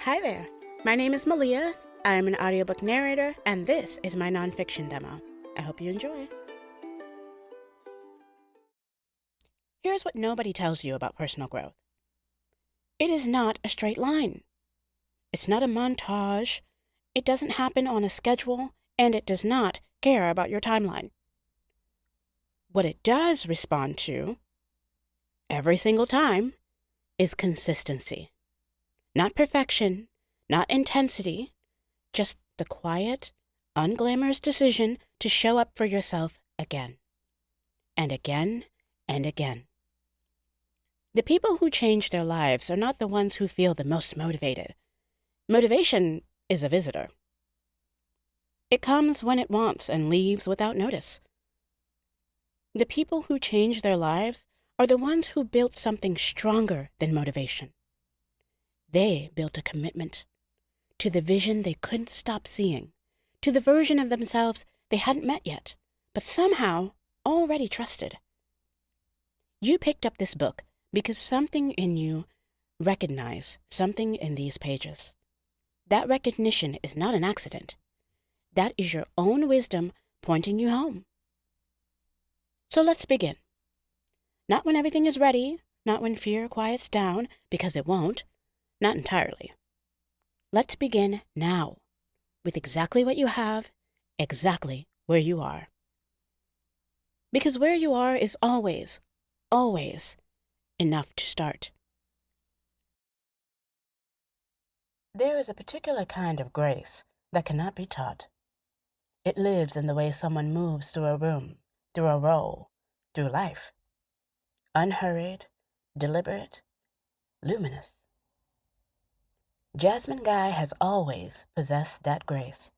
Hi there. My name is Malia. I am an audiobook narrator, and this is my nonfiction demo. I hope you enjoy. Here's what nobody tells you about personal growth. It is not a straight line. It's not a montage. It doesn't happen on a schedule, and it does not care about your timeline. What it does respond to, every single time, is consistency. Not perfection, not intensity, just the quiet, unglamorous decision to show up for yourself again, and again, and again. The people who change their lives are not the ones who feel the most motivated. Motivation is a visitor. It comes when it wants and leaves without notice. The people who change their lives are the ones who built something stronger than motivation. They built a commitment to the vision they couldn't stop seeing, to the version of themselves they hadn't met yet, but somehow already trusted. You picked up this book because something in you recognized something in these pages. That recognition is not an accident. That is your own wisdom pointing you home. So let's begin. Not when everything is ready, not when fear quiets down, because it won't. Not entirely. Let's begin now, with exactly what you have, exactly where you are. Because where you are is always, always enough to start. There is a particular kind of grace that cannot be taught. It lives in the way someone moves through a room, through a role, through life. Unhurried, deliberate, luminous. Jasmine Guy has always possessed that grace,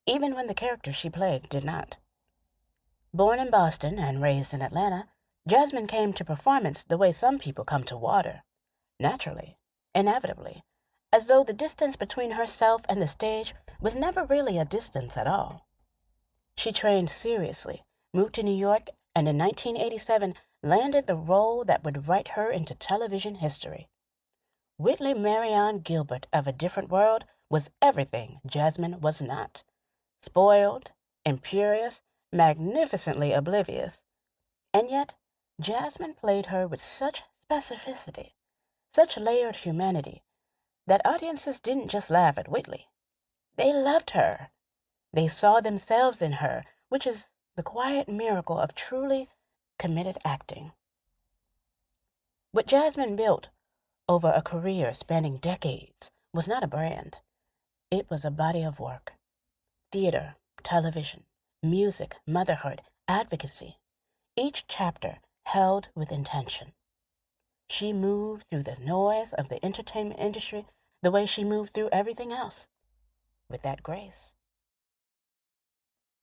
even when the character she played did not. Born in Boston and raised in Atlanta, Jasmine came to performance the way some people come to water, naturally, inevitably, as though the distance between herself and the stage was never really a distance at all. She trained seriously, moved to New York, and in 1987 landed the role that would write her into television history. Whitley Marion Gilbert of A Different World was everything Jasmine was not. Spoiled, imperious, magnificently oblivious. And yet, Jasmine played her with such specificity, such layered humanity, that audiences didn't just laugh at Whitley. They loved her. They saw themselves in her, which is the quiet miracle of truly committed acting. What Jasmine built over a career spanning decades was not a brand. It was a body of work. Theater, television, music, motherhood, advocacy. Each chapter held with intention. She moved through the noise of the entertainment industry the way she moved through everything else, with that grace.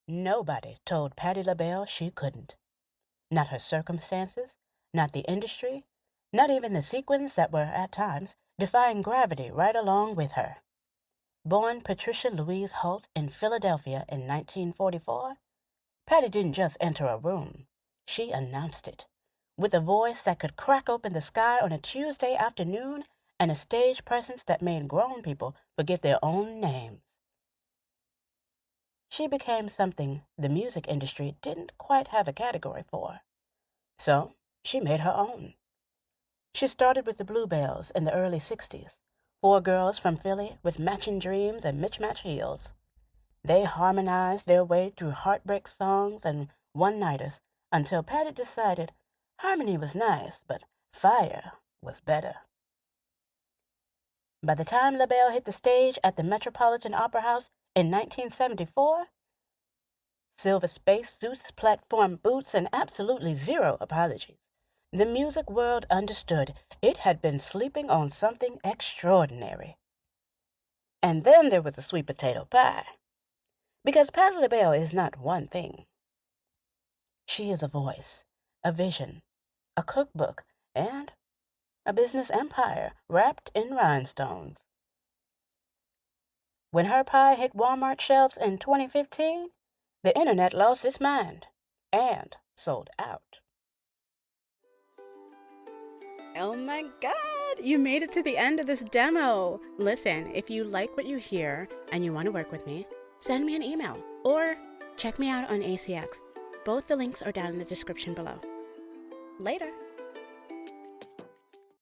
Nobody told Patti LaBelle she couldn't. Not her circumstances, not the industry, not even the sequins that were, at times, defying gravity right along with her. Born Patricia Louise Holt in Philadelphia in 1944, Patti didn't just enter a room. She announced it, with a voice that could crack open the sky on a Tuesday afternoon and a stage presence that made grown people forget their own names. She became something the music industry didn't quite have a category for. So she made her own. She started with the Bluebells in the early 60s, 4 girls from Philly with matching dreams and mismatched heels. They harmonized their way through heartbreak songs and one-nighters until Patti decided harmony was nice, but fire was better. By the time LaBelle hit the stage at the Metropolitan Opera House in 1974, silver space suits, platform boots, and absolutely zero apologies, the music world understood it had been sleeping on something extraordinary. And then there was the sweet potato pie. Because Patti LaBelle is not one thing. She is a voice, a vision, a cookbook, and a business empire wrapped in rhinestones. When her pie hit Walmart shelves in 2015, the internet lost its mind and sold out. Oh my god, you made it to the end of this demo. Listen, if you like what you hear and you want to work with me, send me an email or check me out on ACX. Both the links are down in the description below. Later.